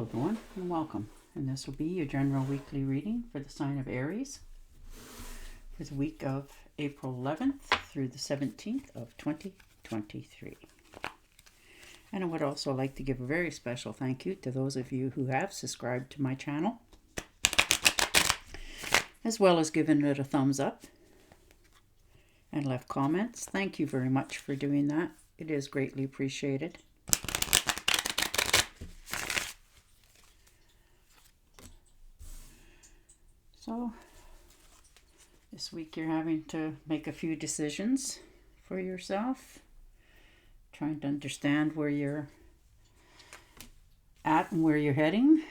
Hello everyone and welcome, and this will be your general weekly reading for the sign of Aries for the week of April 11th through the 17th of 2023. And I would also like to give a very special thank you to those of you who have subscribed to my channel, as well as given it a thumbs up and left comments. Thank you very much for doing that. It is greatly appreciated. So this week you're having to make a few decisions for yourself, trying to understand where you're at and where you're heading.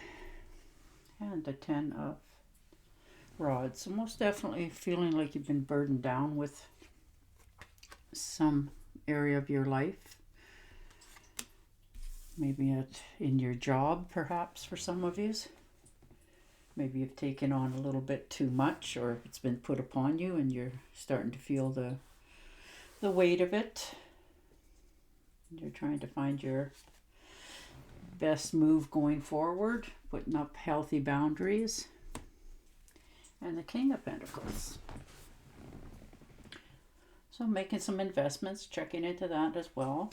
And the 10 of Rods. So most definitely feeling like you've been burdened down with some area of your life. Maybe in your job, perhaps, for some of you. Maybe you've taken on a little bit too much, or it's been put upon you and you're starting to feel the weight of it. You're trying to find your best move going forward, putting up healthy boundaries. And the King of Pentacles. So making some investments, checking into that as well.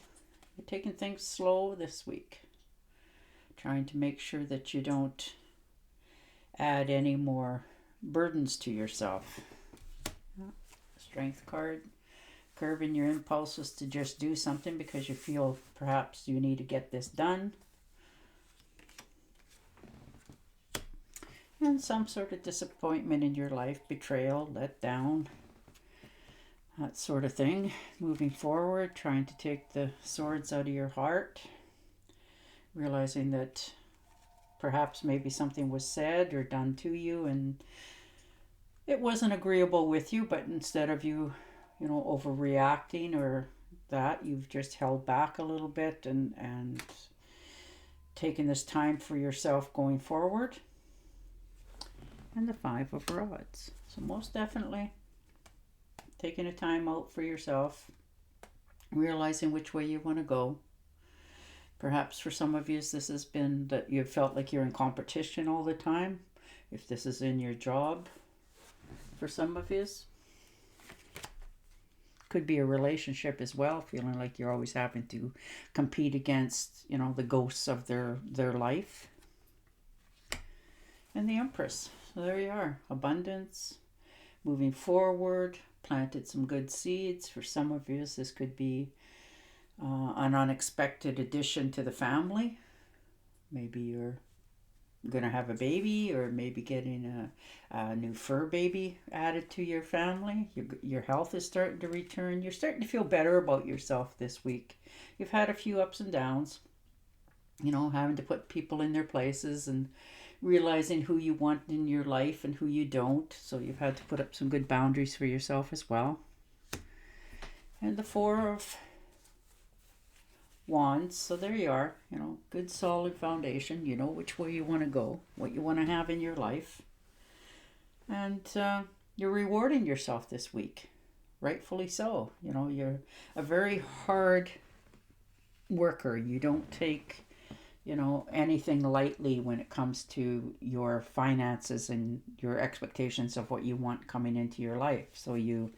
You're taking things slow this week. Trying to make sure that you don't add any more burdens to yourself. Strength card, curbing your impulses to just do something because you feel perhaps you need to get this done. And some sort of disappointment in your life, betrayal, let down, that sort of thing. Moving forward, trying to take the swords out of your heart, realizing that perhaps maybe something was said or done to you and it wasn't agreeable with you, but instead of you overreacting or that, you've just held back a little bit and taken this time for yourself going forward. And the 5 of Rods. So most definitely taking a time out for yourself, realizing which way you want to go. Perhaps for some of you, this has been that you felt like you're in competition all the time. If this is in your job, for some of you, could be a relationship as well, feeling like you're always having to compete against, the ghosts of their life. And the Empress. So there you are, abundance, moving forward, planted some good seeds. For some of you, this could be an unexpected addition to the family. Maybe you're going to have a baby, or maybe getting a new fur baby added to your family. Your health is starting to return. You're starting to feel better about yourself this week. You've had a few ups and downs, having to put people in their places and realizing who you want in your life and who you don't. So you've had to put up some good boundaries for yourself as well. And the 4 of Wands. So there you are, good solid foundation. You know which way you want to go, what you want to have in your life. And you're rewarding yourself this week. Rightfully so. You're a very hard worker. You don't take anything lightly when it comes to your finances and your expectations of what you want coming into your life. So you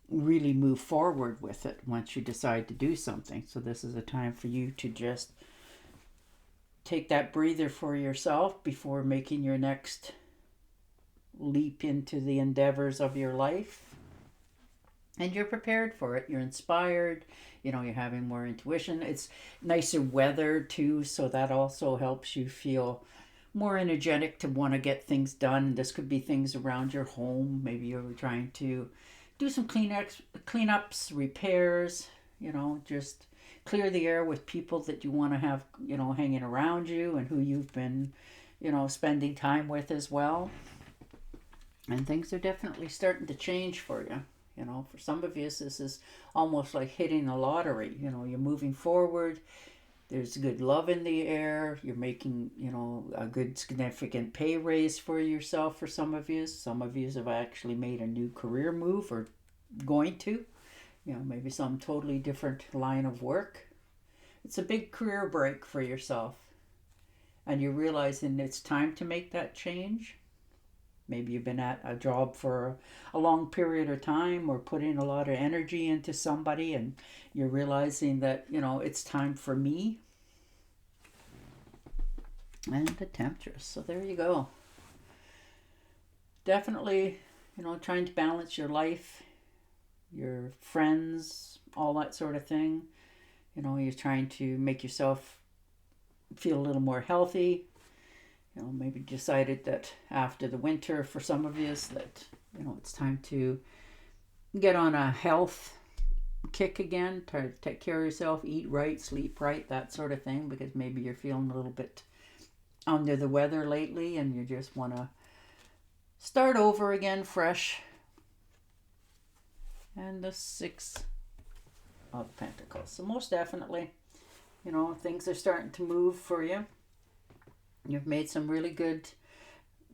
really move forward with it once you decide to do something. So this is a time for you to just take that breather for yourself before making your next leap into the endeavors of your life. And you're prepared for it. You're inspired. You're having more intuition. It's nicer weather too, so that also helps you feel more energetic to want to get things done. This could be things around your home. Maybe you're trying to do some cleanups, repairs, just clear the air with people that you want to have, hanging around you and who you've been, spending time with as well. And things are definitely starting to change for you. For some of you, this is almost like hitting the lottery. You're moving forward. There's good love in the air. You're making, a good significant pay raise for yourself for some of you. Some of you have actually made a new career move or going to. Maybe some totally different line of work. It's a big career break for yourself. and you're realizing it's time to make that change. Maybe you've been at a job for a long period of time or put in a lot of energy into somebody, and you're realizing that, it's time for me. And the Temptress. So there you go. Definitely, trying to balance your life, your friends, all that sort of thing. You're trying to make yourself feel a little more healthy. Maybe decided that after the winter for some of you that, it's time to get on a health kick again. Try to take care of yourself, eat right, sleep right, that sort of thing, because maybe you're feeling a little bit under the weather lately and you just want to start over again fresh. And the Six of Pentacles. So most definitely, things are starting to move for you. You've made some really good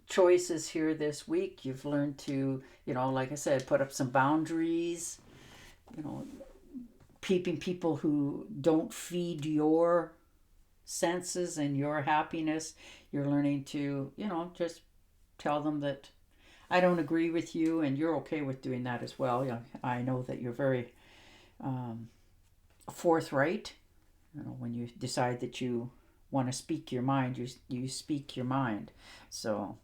choices here this week. You've learned to, like I said, put up some boundaries, peeping people who don't feed your senses and your happiness. You're learning to, just tell them that I don't agree with you, and you're okay with doing that as well. I know that you're very forthright. When you decide that you want to speak your mind, you speak your mind. So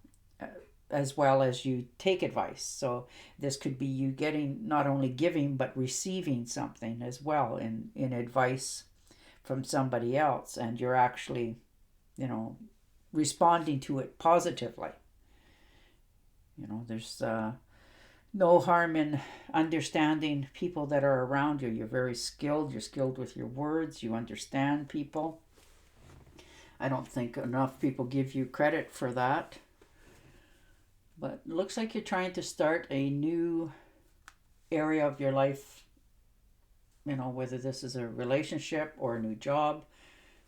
as well as you take advice. So this could be you getting, not only giving but receiving something as well in advice from somebody else, and you're actually, responding to it positively. There's no harm in understanding people that are around you. You're very skilled. You're skilled with your words. You understand people. I don't think enough people give you credit for that. But it looks like you're trying to start a new area of your life, whether this is a relationship or a new job,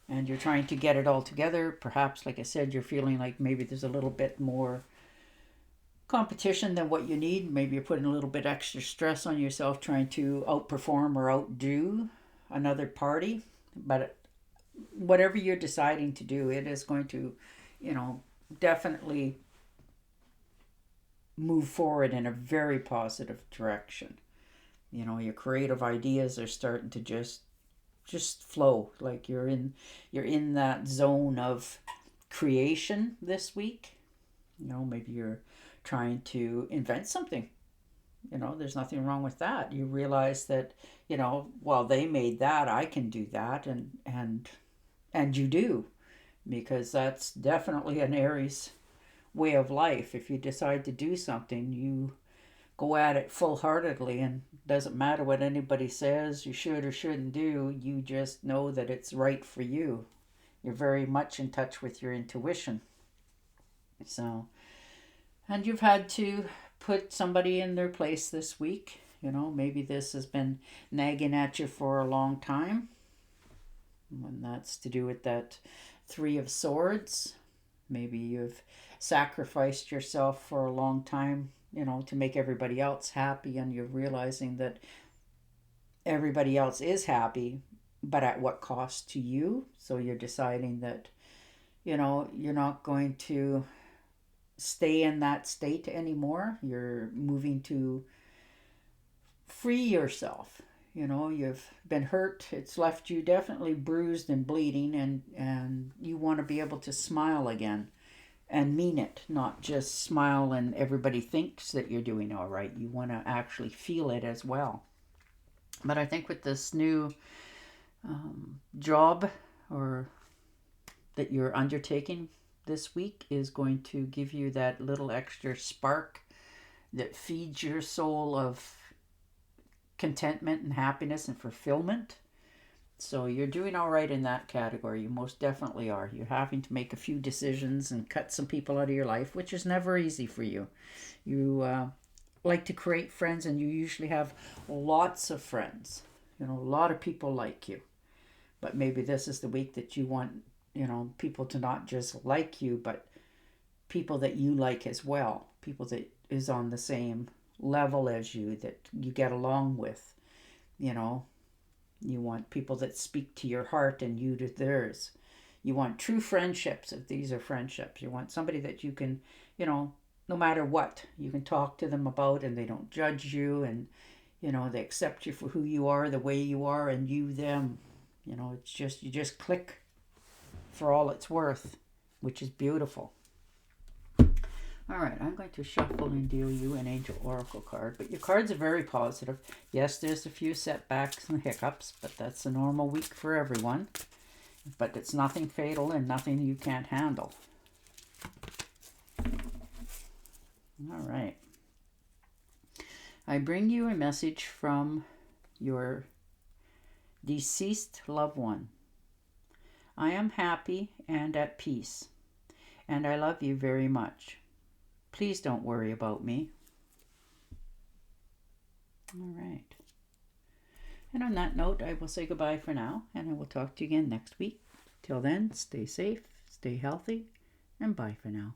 and you're trying to get it all together. Perhaps, like I said, you're feeling like maybe there's a little bit more competition than what you need. Maybe you're putting a little bit extra stress on yourself trying to outperform or outdo another party. But whatever you're deciding to do, it is going to, definitely move forward in a very positive direction. Your creative ideas are starting to just flow. Like you're in that zone of creation this week. Maybe you're trying to invent something. There's nothing wrong with that. You realize that, well, they made that, I can do that, and you do, because that's definitely an Aries way of life. If you decide to do something, you go at it full-heartedly, and it doesn't matter what anybody says you should or shouldn't do. You just know that it's right for you. You're very much in touch with your intuition. So, and you've had to put somebody in their place this week. Maybe this has been nagging at you for a long time. And that's to do with that Three of Swords. Maybe you've sacrificed yourself for a long time, to make everybody else happy, and you're realizing that everybody else is happy, but at what cost to you? So you're deciding that, you're not going to stay in that state anymore. You're moving to free yourself. You've been hurt. It's left you definitely bruised and bleeding, and you want to be able to smile again and mean it, not just smile and everybody thinks that you're doing all right. You want to actually feel it as well. But I think with this new job or that you're undertaking this week is going to give you that little extra spark that feeds your soul of contentment and happiness and fulfillment. So you're doing all right in that category. You most definitely are. You're having to make a few decisions and cut some people out of your life, which is never easy for you. You like to create friends, and you usually have lots of friends. A lot of people like you. But maybe this is the week that you want, people to not just like you, but people that you like as well. People that is on the same level as you, that you get along with. You want people that speak to your heart and you to theirs. You want true friendships, if these are friendships. You want somebody that you can, no matter what, you can talk to them about, and they don't judge you, and, they accept you for who you are, the way you are, and you them. It's just, you just click for all it's worth, which is beautiful. All right, I'm going to shuffle and deal you an Angel Oracle card. But your cards are very positive. Yes, there's a few setbacks and hiccups, but that's a normal week for everyone. But it's nothing fatal and nothing you can't handle. All right. I bring you a message from your deceased loved one. I am happy and at peace, and I love you very much. Please don't worry about me. All right. And on that note, I will say goodbye for now, and I will talk to you again next week. Till then, stay safe, stay healthy, and bye for now.